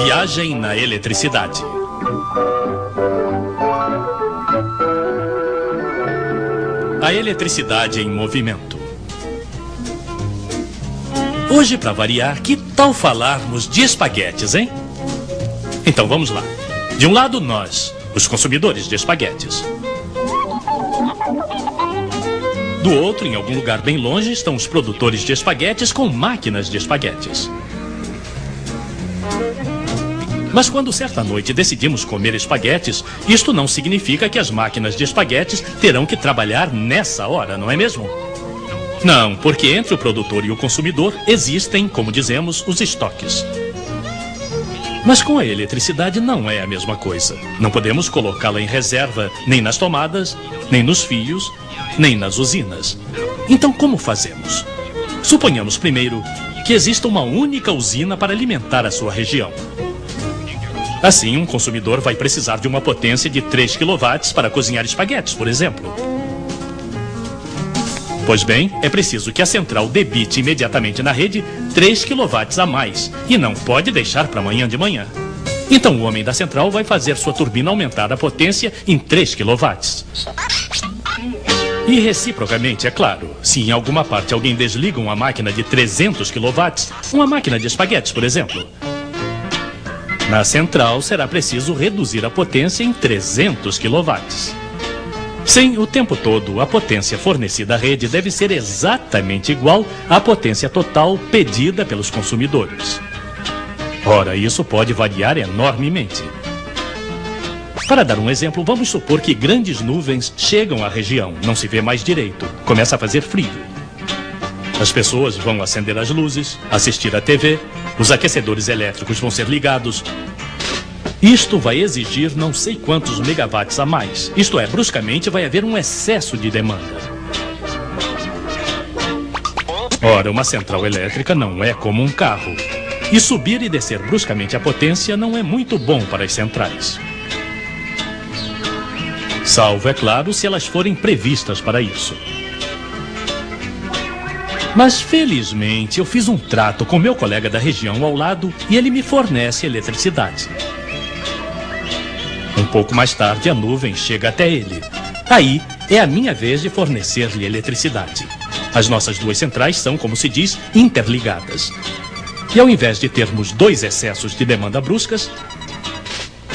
Viagem na eletricidade. A eletricidade em movimento. Hoje, para variar, que tal falarmos de espaguetes, hein? Então vamos lá. De um lado, nós, os consumidores de espaguetes. Do outro, em algum lugar bem longe, estão os produtores de espaguetes com máquinas de espaguetes. Mas quando certa noite decidimos comer espaguetes, isto não significa que as máquinas de espaguetes terão que trabalhar nessa hora, não é mesmo? Não, porque entre o produtor e o consumidor existem, como dizemos, os estoques. Mas com a eletricidade não é a mesma coisa. Não podemos colocá-la em reserva nem nas tomadas, nem nos fios, nem nas usinas. Então como fazemos? Suponhamos primeiro que exista uma única usina para alimentar a sua região. Assim, um consumidor vai precisar de uma potência de 3 kW para cozinhar espaguetes, por exemplo. Pois bem, é preciso que a central debite imediatamente na rede 3 kW a mais e não pode deixar para amanhã de manhã. Então o homem da central vai fazer sua turbina aumentar a potência em 3 kW. E reciprocamente, é claro, se em alguma parte alguém desliga uma máquina de 300 kW, uma máquina de espaguetes, por exemplo, na central será preciso reduzir a potência em 300 kW. Sim, o tempo todo, a potência fornecida à rede deve ser exatamente igual à potência total pedida pelos consumidores. Ora, isso pode variar enormemente. Para dar um exemplo, vamos supor que grandes nuvens chegam à região, não se vê mais direito, começa a fazer frio. As pessoas vão acender as luzes, assistir à TV, os aquecedores elétricos vão ser ligados. Isto vai exigir não sei quantos megawatts a mais. Isto é, bruscamente vai haver um excesso de demanda. Ora, uma central elétrica não é como um carro. E subir e descer bruscamente a potência não é muito bom para as centrais. Salvo, é claro, se elas forem previstas para isso. Mas, felizmente, eu fiz um trato com meu colega da região ao lado e ele me fornece eletricidade. Um pouco mais tarde, a nuvem chega até ele. Aí, é a minha vez de fornecer-lhe eletricidade. As nossas duas centrais são, como se diz, interligadas. E ao invés de termos dois excessos de demanda bruscas,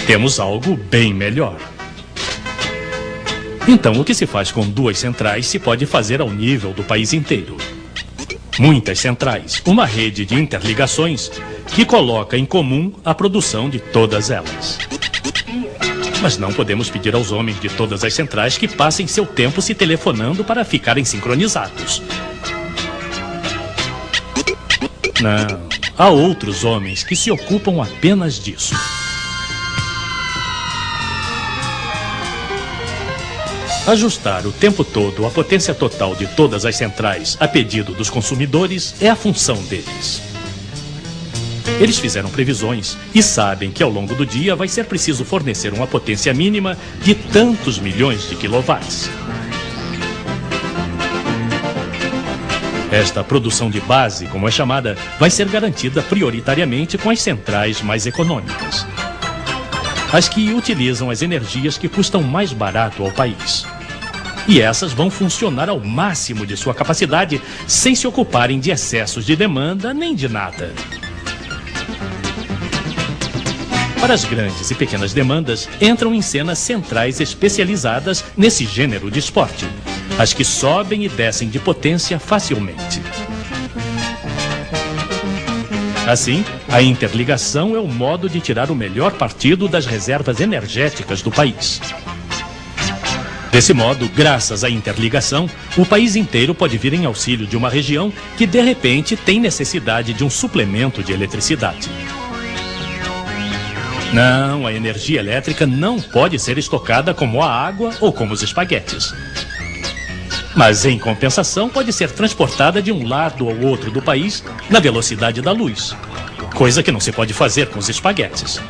temos algo bem melhor. Então, o que se faz com duas centrais se pode fazer ao nível do país inteiro. Muitas centrais, uma rede de interligações que coloca em comum a produção de todas elas. Mas não podemos pedir aos homens de todas as centrais que passem seu tempo se telefonando para ficarem sincronizados. Não, há outros homens que se ocupam apenas disso. Ajustar o tempo todo a potência total de todas as centrais a pedido dos consumidores é a função deles. Eles fizeram previsões e sabem que ao longo do dia vai ser preciso fornecer uma potência mínima de tantos milhões de quilowatts. Esta produção de base, como é chamada, vai ser garantida prioritariamente com as centrais mais econômicas. As que utilizam as energias que custam mais barato ao país. E essas vão funcionar ao máximo de sua capacidade, sem se ocuparem de excessos de demanda nem de nada. Para as grandes e pequenas demandas, entram em cena centrais especializadas nesse gênero de esporte, as que sobem e descem de potência facilmente. Assim, a interligação é o modo de tirar o melhor partido das reservas energéticas do país. Desse modo, graças à interligação, o país inteiro pode vir em auxílio de uma região que, de repente, tem necessidade de um suplemento de eletricidade. Não, a energia elétrica não pode ser estocada como a água ou como os espaguetes. Mas, em compensação, pode ser transportada de um lado ao outro do país na velocidade da luz, coisa que não se pode fazer com os espaguetes.